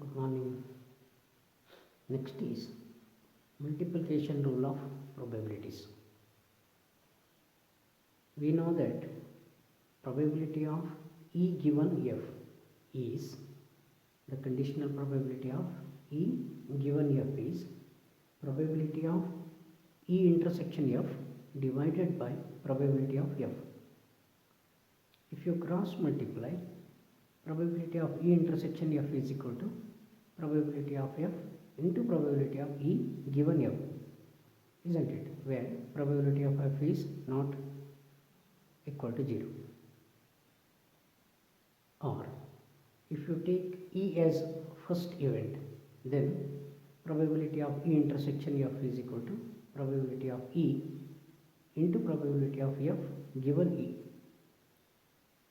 Good morning. Next is multiplication rule of probabilities. We know that probability of E given F is the conditional probability of E given F is probability of E intersection F divided by probability of F. If you cross multiply, probability of E intersection F is equal to probability of F into probability of E given F, isn't it? Where probability of F is not equal to 0. Or if you take E as first event, then probability of E intersection F is equal to probability of E into probability of F given E.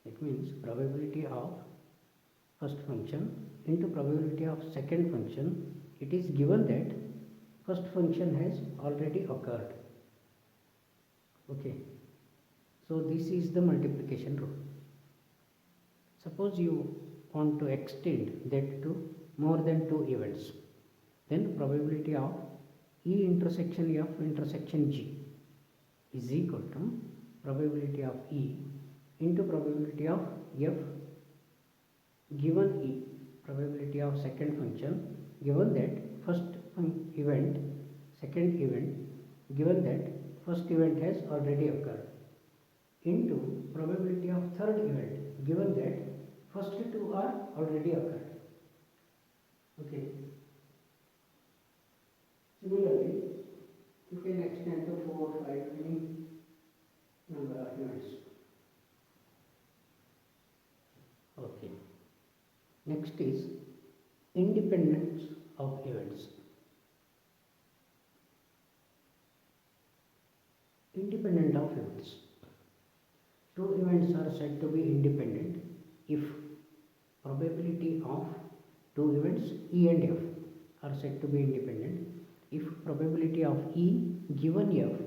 It means probability of first function into probability of second function. It is given that first function has already occurred. Okay, so this is the multiplication rule. Suppose you want to extend that to more than 2 events, then probability of E intersection F intersection G is equal to probability of E into probability of F given E, probability of second function given that first event, second event given that first event has already occurred, into probability of third event given that first two are already occurred. Okay. Similarly, you can extend to 4, 5, any number of events. Okay. Next is independence of events. Independent of events. 2 events are said to be independent if probability of 2 events E and F are said to be independent if probability of E given F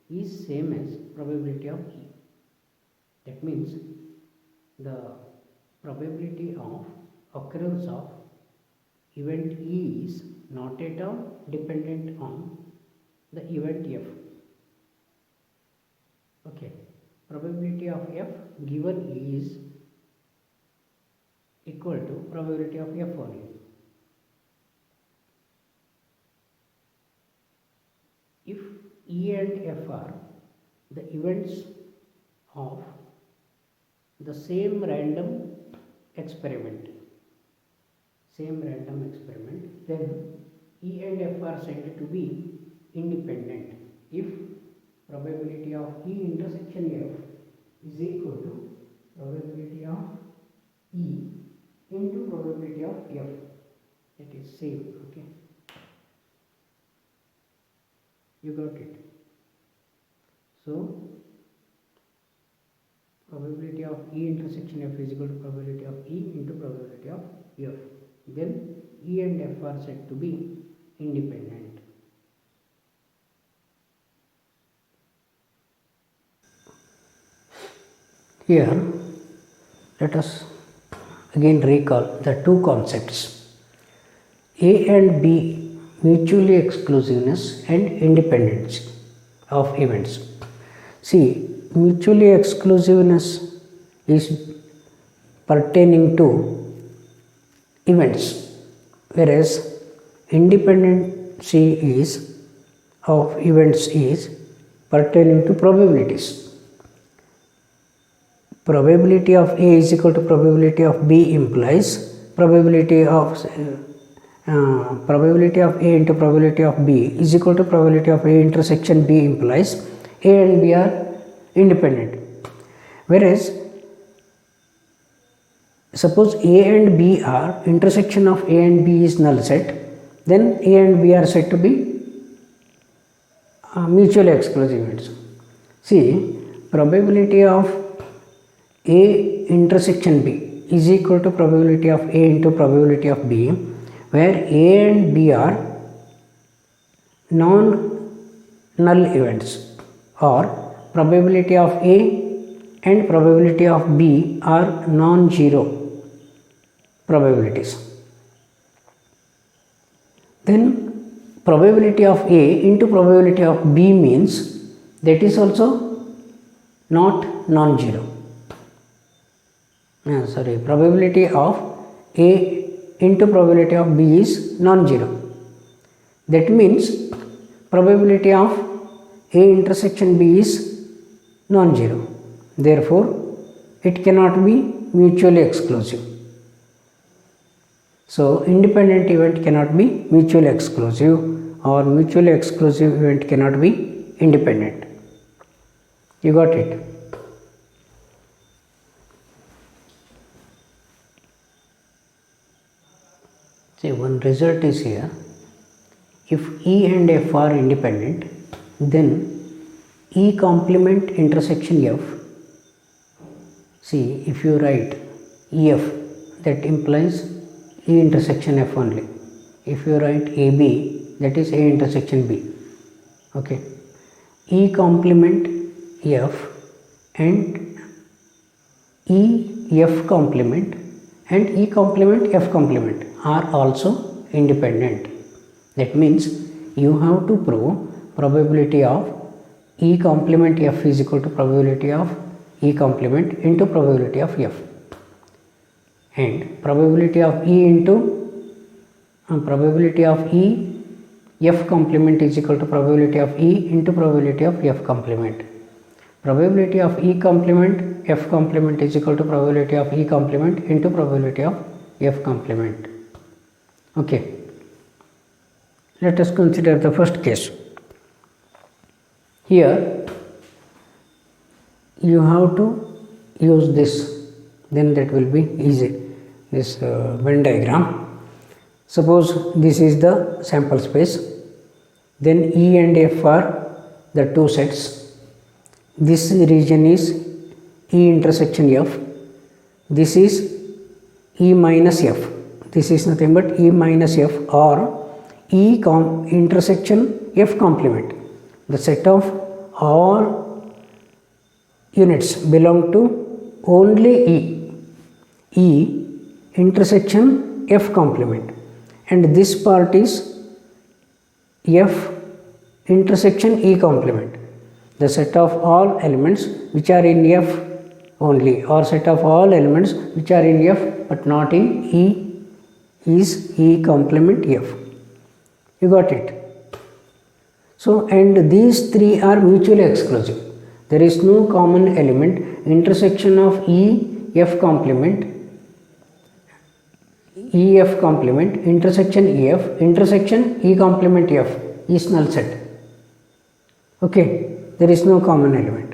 is same as probability of E. That means the probability of occurrence of event E is not at all dependent on the event F. Okay, probability of F given E is equal to probability of F only. If E and F are the events of the same random experiment, then E and F are said to be independent if probability of E intersection F is equal to probability of E into probability of F. It is same. Okay, you got it. So probability of E intersection F is equal to probability of E into probability of F. Then E and F are said to be independent. Here, let us again recall the two concepts, A and B, mutually exclusiveness and independence of events. See, mutually exclusiveness is pertaining to events, whereas independency is of events is pertaining to probabilities. Probability of A is equal to probability of B implies probability of A into probability of B is equal to probability of A intersection B implies A and B are independent. Whereas suppose A and B are intersection of A and B is null set, then A and B are said to be mutually exclusive events. See, probability of A intersection B is equal to probability of A into probability of B, where A and B are non-null events, or probability of A and probability of B are non-zero probabilities. probability of A into probability of B means that is also not non-zero. Probability of A into probability of B is non-zero. That means probability of A intersection B is non-zero. Therefore, it cannot be mutually exclusive. So, independent event cannot be mutually exclusive, or mutually exclusive event cannot be independent. You got it? See, one result is here. If E and F are independent, then E complement intersection F. See, if you write EF, that implies E intersection F only. If you write AB, that is A intersection B. Okay. E complement F and EF complement and E complement F complement are also independent. That means you have to prove probability of E complement F is equal to probability of E complement into probability of F, and probability of E into probability of E F complement is equal to probability of E into probability of F complement. Probability of E complement F complement is equal to probability of E complement into probability of F complement. Okay. Let us consider the first case. Here you have to use this, then that will be easy. This Venn diagram. Suppose this is the sample space, then E and F are the two sets. This region is E intersection F, this is E minus F, this is nothing but E minus F or E intersection F complement. The set of all units belong to only E intersection F complement, and this part is F intersection E complement. The set of all elements which are in F only, or set of all elements which are in F but not in E is E complement F. You got it? So, and these three are mutually exclusive. There is no common element. Intersection of E F complement, E F complement, intersection E F, intersection E complement F is null set. Okay. There is no common element.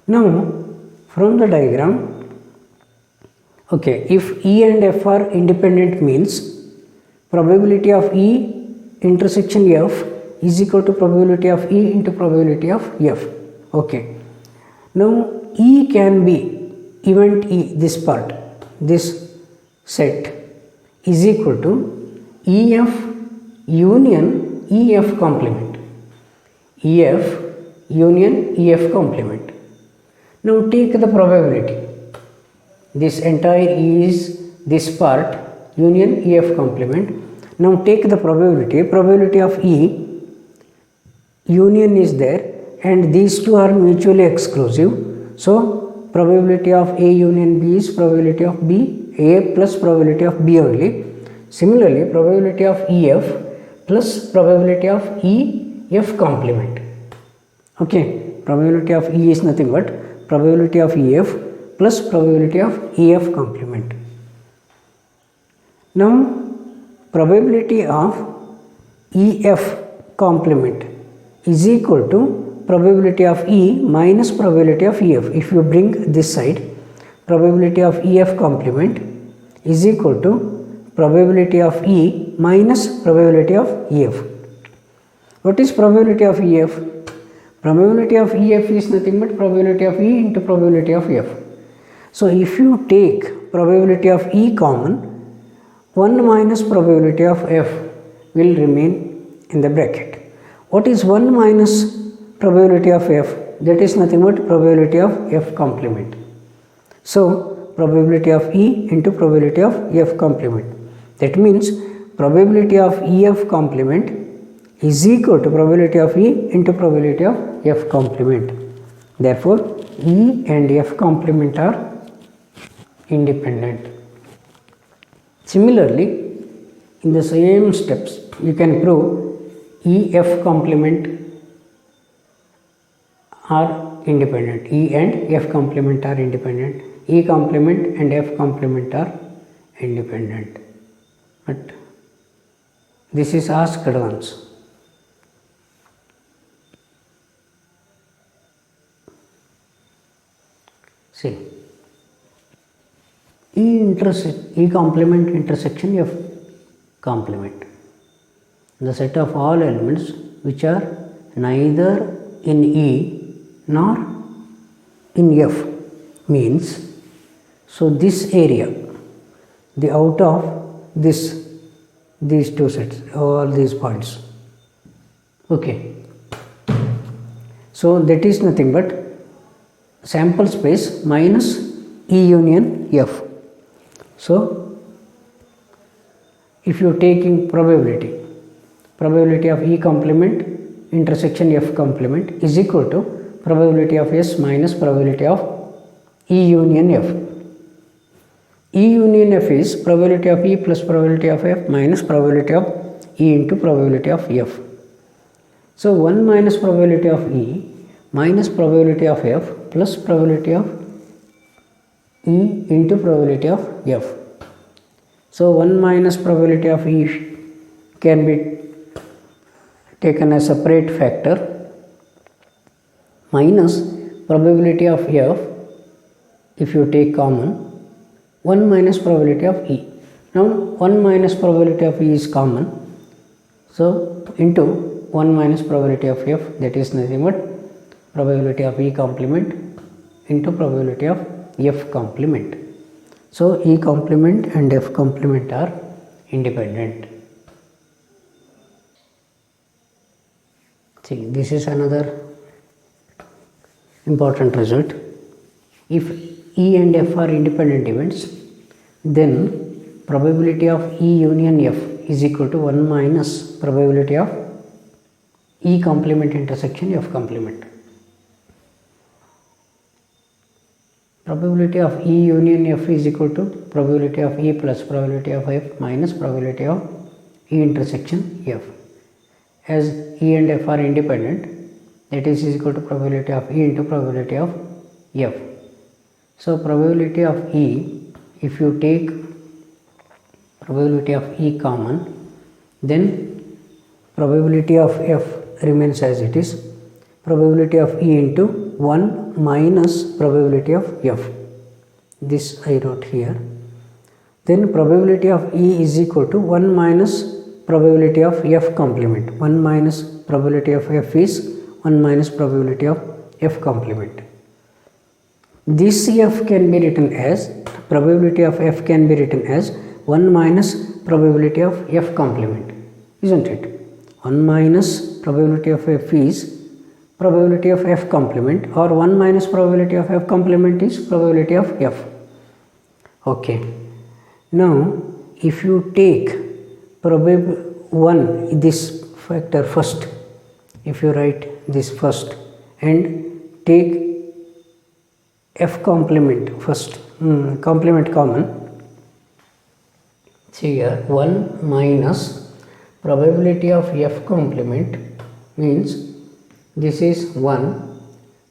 Now, from the diagram, okay, if E and F are independent means probability of E intersection F is equal to probability of E into probability of F. Okay. Now, E can be event E, this part, this set is equal to EF union EF complement. EF union EF complement. Now take the probability. This entire E is this part union EF complement. Now take the probability. Probability of E union is there, and these two are mutually exclusive. So probability of A union B is probability of B, A plus probability of B only. Similarly, probability of EF plus probability of EF complement. Okay, probability of E is nothing but probability of EF plus probability of EF complement. Now, probability of EF complement is equal to probability of E minus probability of EF. If you bring this side, probability of EF complement is equal to probability of E minus probability of EF. What is probability of EF? Probability of EF is nothing but probability of E into probability of F. So, if you take probability of E common, 1 minus probability of F will remain in the bracket. What is 1 minus probability of F? That is nothing but probability of F complement. So, probability of E into probability of F complement. That means probability of EF complement is equal to probability of E into probability of F complement. Therefore, E and F complement are independent. Similarly, in the same steps, you can prove E F complement are independent. E and F complement are independent. E complement and F complement are independent. But this is asked once. See, E complement intersection F complement. The set of all elements which are neither in E nor in F means, so this area, the out of these two sets, all these points. Okay. So that is nothing but sample space minus E union F. So if you are taking probability of E complement intersection F complement is equal to probability of S minus probability of E union F. E union F is probability of E plus probability of F minus probability of E into probability of F. So 1 minus probability of E minus probability of F plus probability of E into probability of F. So 1 minus probability of E can be taken as separate factor minus probability of F, if you take common, 1 minus probability of E. Now 1 minus probability of E is common, so into 1 minus probability of F, that is nothing but probability of E complement into probability of F complement. So E complement and F complement are independent. See, this is another important result. If E and F are independent events, then probability of E union F is equal to 1 minus probability of E complement intersection F complement. Probability of E union F is equal to probability of E plus probability of F minus probability of E intersection F. As E and F are independent, that is equal to probability of E into probability of F. So probability of E, if you take probability of E common, then probability of F remains as it is, probability of E into 1 minus probability of F. This I wrote here. Then probability of E is equal to 1 minus probability of F complement. 1 minus probability of F is 1 minus probability of F complement. This F can be written as, probability of F can be written as 1 minus probability of F complement, isn't it? 1 minus probability of F is probability of F complement, or 1 minus probability of F complement is probability of F. Okay. Now, if you take this factor first, if you write this first and take F complement first, complement common, see here 1 minus probability of F complement means this is 1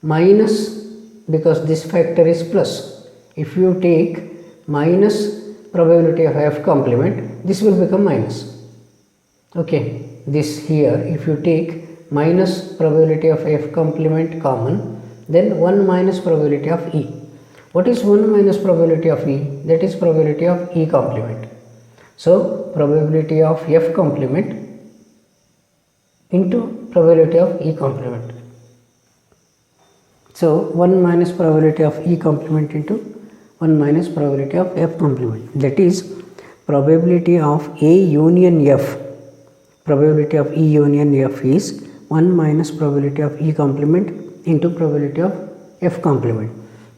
minus, because this factor is plus, if you take minus probability of F complement, this will become minus. Okay, this here, if you take minus probability of F complement common, then 1 minus probability of E. What is 1 minus probability of E? That is probability of E complement. So probability of F complement into probability of E complement. So 1 minus probability of E complement into 1 minus probability of F complement. That is probability of A union F. Probability of E union F is 1 minus probability of E complement into probability of F complement.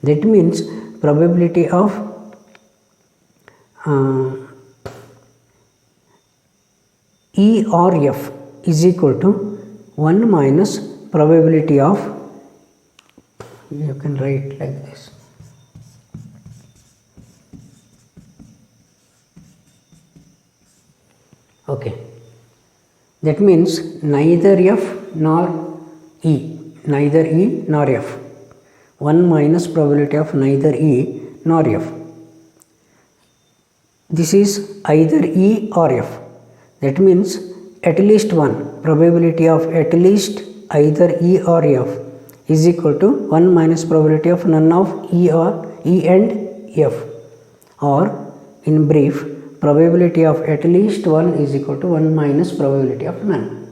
That means probability of E or F is equal to 1 minus probability of, you can write like this, okay. That means neither F nor E, neither E nor F. 1 minus probability of neither E nor F. This is either E or F. That means at least one, probability of at least either E or F is equal to 1 minus probability of none of E or E and F, or in brief, probability of at least one is equal to 1 minus probability of none.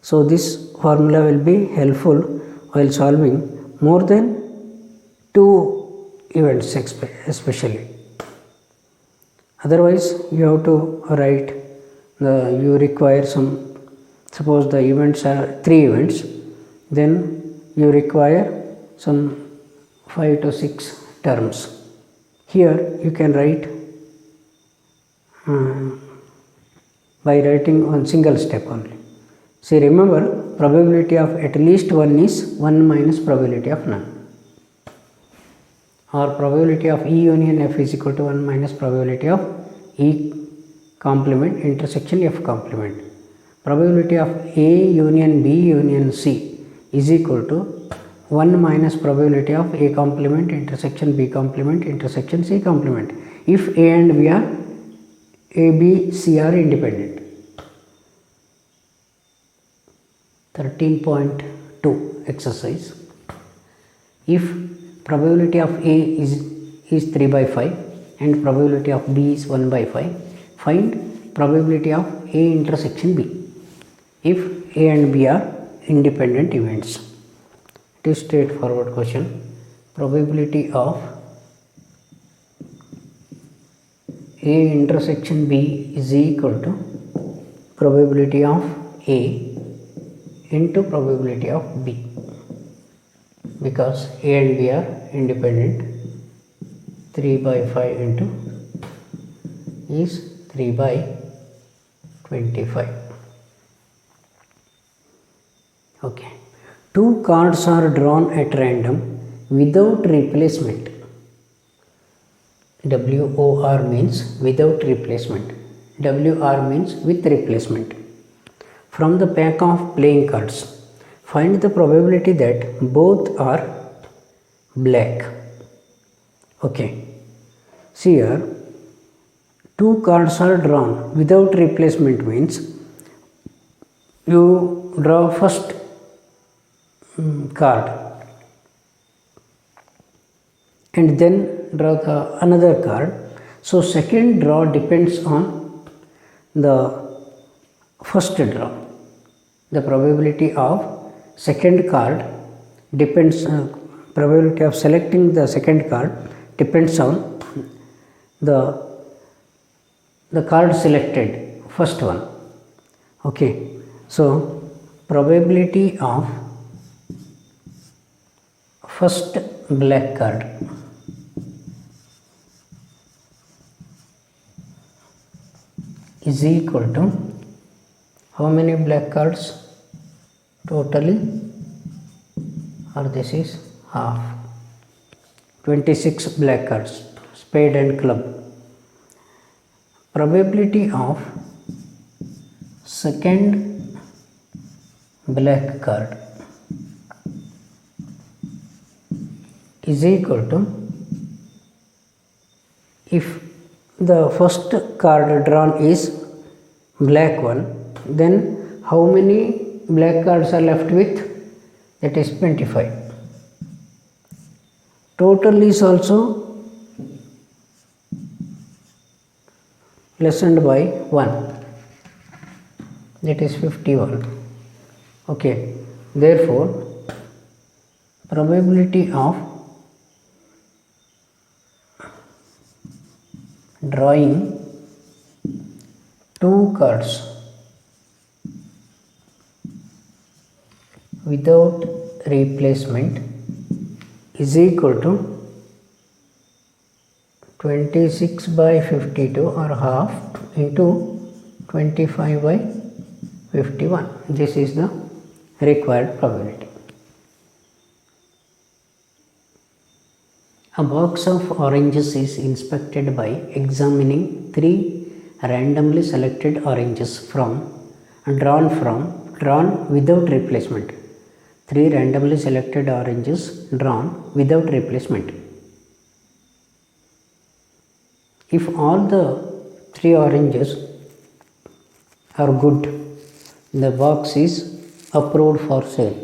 So this formula will be helpful while solving more than two events especially. Otherwise you have to write you require some, suppose the events are 3 events, then you require some 5 to 6 terms. Here you can write by writing one single step only. See, remember, probability of at least one is 1 minus probability of none, or probability of E union F is equal to 1 minus probability of E complement intersection F complement. Probability of A union B union C is equal to 1 minus probability of A complement intersection B complement intersection C complement if A and B are A, B, C are independent. 13.2 exercise. If probability of A is 3 by 5 and probability of B is 1 by 5, find probability of A intersection B if A and B are independent events. It is straightforward question. Probability of A intersection B is equal to probability of A into probability of B, because A and B are independent. 3 by 5 into is 3 by 25. Okay. 2 cards are drawn at random without replacement. WOR means without replacement. WR means with replacement. From the pack of playing cards, find the probability that both are black. Okay. See here, 2 cards are drawn without replacement means you draw first card and then draw another card. So second draw depends on the first draw. The probability of second card depends probability of selecting the second card depends on the card selected, first one. Okay. So probability of first black card is equal to how many black cards totally, or this is half, 26 black cards, spade and club. Probability of second black card is equal to, if the first card drawn is black one, then how many black cards are left with? That is 25. Total is also lessened by 1, that is 51. Okay. Therefore, probability of drawing 2 cards without replacement is equal to 26 by 52 or half into 25 by 51. This is the required probability. A box of oranges is inspected by examining 3 randomly selected oranges drawn without replacement. 3 randomly selected oranges drawn without replacement. If all the 3 oranges are good, the box is approved for sale.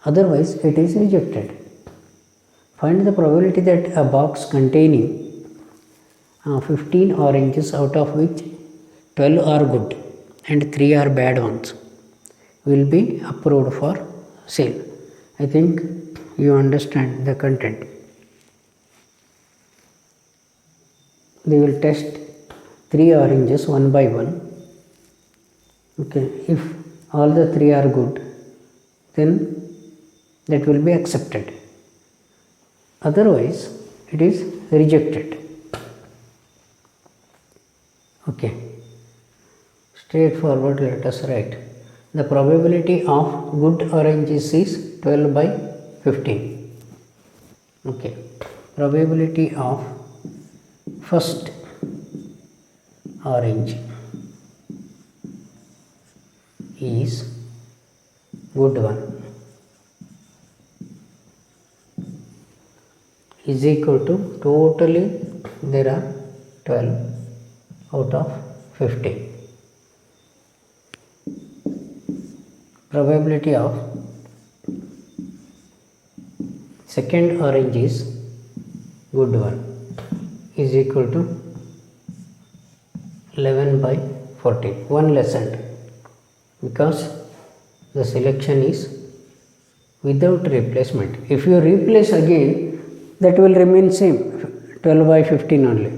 Otherwise, it is rejected. Find the probability that a box containing 15 oranges, out of which 12 are good and 3 are bad ones, will be approved for sale. I think you understand the content. They will test 3 oranges one by one. Okay, if all the 3 are good, then that will be accepted. Otherwise, it is rejected. Okay, straightforward, let us write. The probability of good oranges is 12 by 15. Okay, probability of first orange is good one is equal to, totally there are 12 out of 15. Probability of second orange is good one is equal to 11 by 14. One lessened, because the selection is without replacement. If you replace again, that will remain same, 12 by 15 only.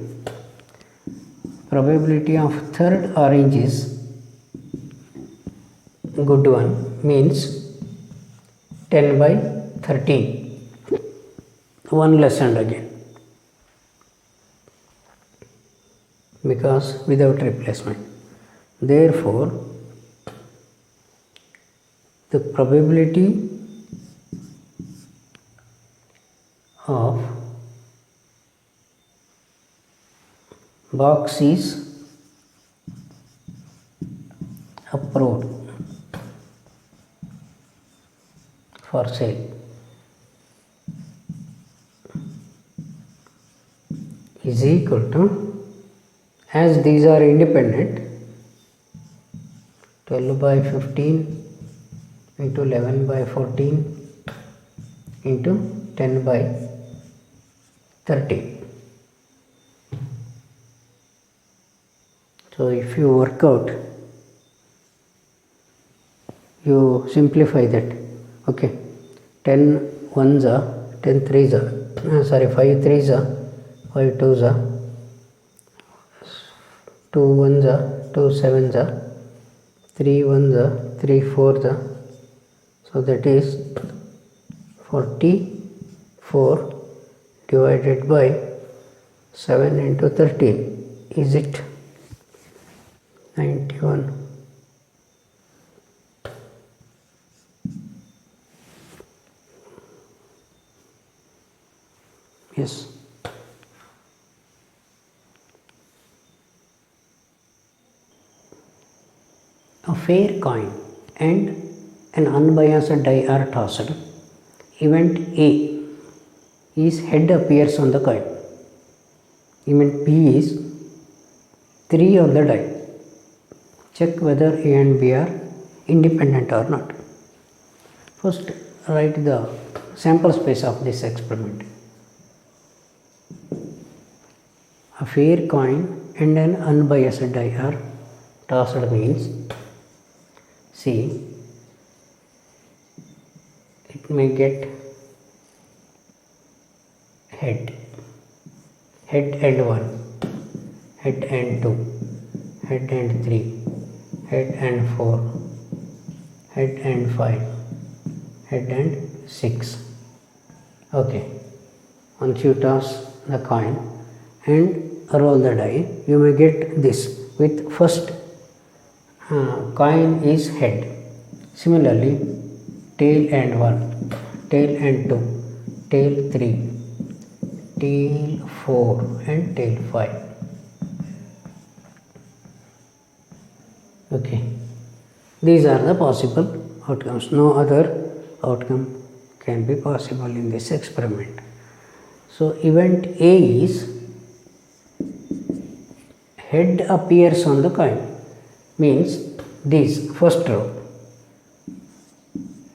Probability of third orange is good one means 10 by 13. One lessened again, because without replacement. Therefore, the probability of box is approved for sale. Is equal to, as these are independent, 12 by 15 into 11 by 14 into 10 by 30. So if you work out, you simplify that. Okay, 10 ones are 10 threes are 5 threes are 5 twos are 2 ones are 2 sevens are 3 ones are 3 fours are. So that is 44 divided by 7 into 13. Is it 91? Yes. A fair coin and an unbiased die are tossed. Event A is head appears on the coin. Event B is 3 on the die. Check whether A and B are independent or not. First, write the sample space of this experiment. A fair coin and an unbiased die are tossed means, see, it may get head and 1, head and 2, head and 3, head and 4, head and 5, head and 6. Okay, once you toss the coin and roll the die, you may get this with first coin is head. Similarly, tail and 1, tail and 2, tail 3, tail 4 and tail 5. Okay, these are the possible outcomes. No other outcome can be possible in this experiment. So event A is head appears on the coin, means this first row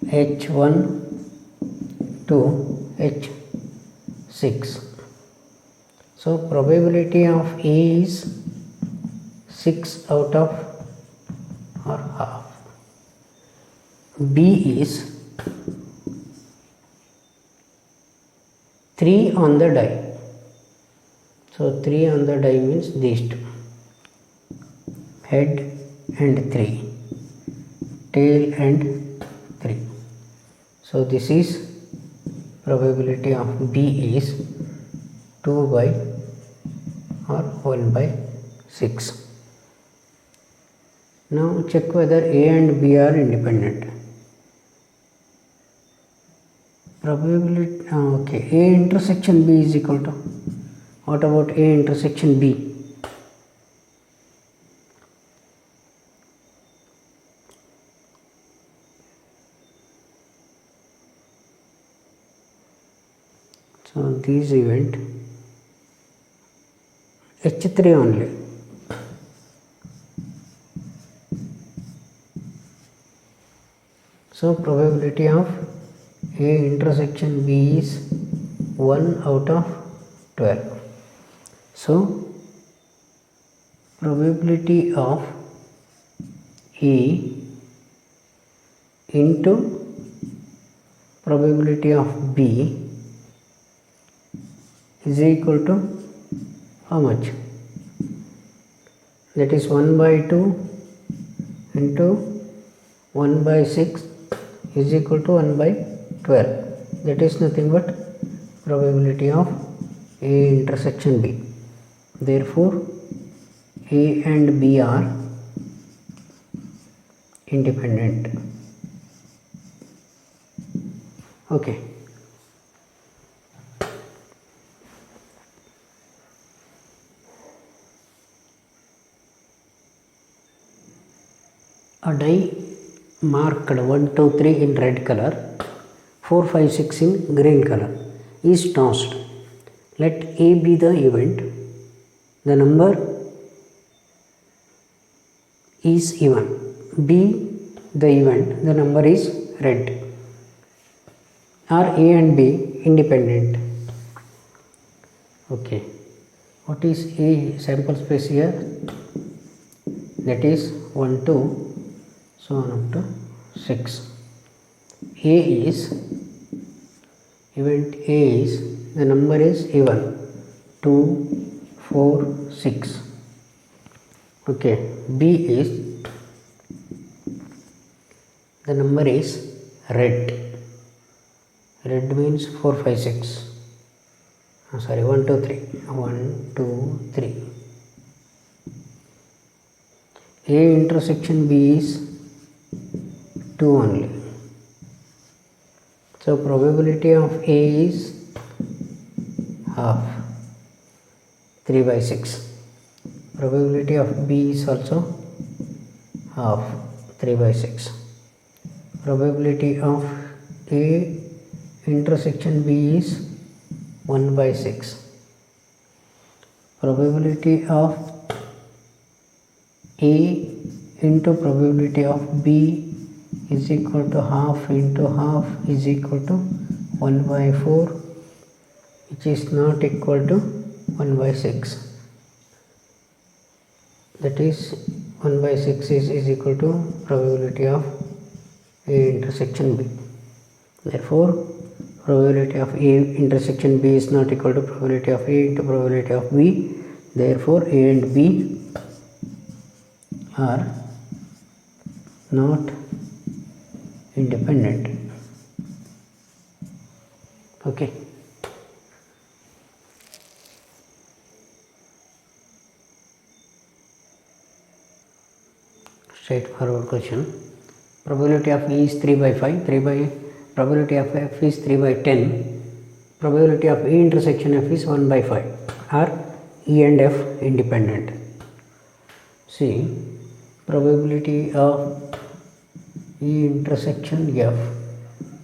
H1 to H6. So probability of A is 6 out of or half. B is 3 on the die. So 3 on the die means these two, head and 3, tail and 3. So this is probability of B is 2 by or 1 by 6. Now check whether A and B are independent. Probability, okay, A intersection B is equal to, what about A intersection B? So this event H3 only. So probability of A intersection B is 1 out of 12. So probability of A into probability of B is equal to how much? That is 1 by 2 into 1 by 6 is equal to 1 by 12. That is nothing but probability of A intersection B. Therefore, A and B are independent. Okay. A die marked 1, 2, 3 in red color, 4, 5, 6 in green color is tossed. Let A be the event, the number is even. B the event, the number is red. Are A and B independent? Okay. What is A sample space here? That is 1, 2, so on up to 6. A is, event A is, the number is even, 2, 4, 6. Okay. B is, the number is red. Red means 4, 5, 6. Sorry, 1, 2, 3. 1, 2, 3. A intersection B is 2 only. So probability of A is half, 3 by 6. Probability of B is also half, 3 by 6. Probability of A intersection B is 1 by 6. Probability of A into probability of B is equal to half into half is equal to 1 by 4, which is not equal to 1 by 6. That is 1 by 6 is equal to probability of A intersection B. Therefore, probability of A intersection B is not equal to probability of A into probability of B. Therefore, A and B are not independent. Okay. straightforward question. Probability of E is 3 by 5, probability of F is 3 by 10, probability of E intersection F is 1 by 5. Are E and F independent? See, probability of E intersection F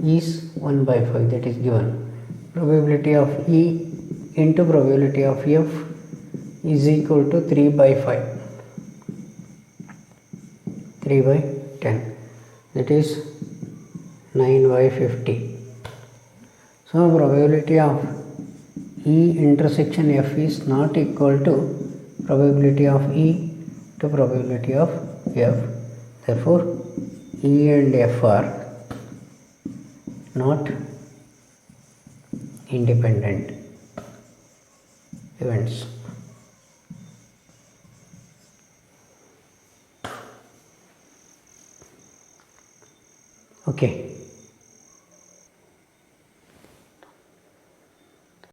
is 1 by 5, that is given. Probability of E into probability of F is equal to 3 by 5, 3 by 10, that is 9 by 50. So probability of E intersection F is not equal to probability of E to probability of F. Therefore, E and F are not independent events. Okay.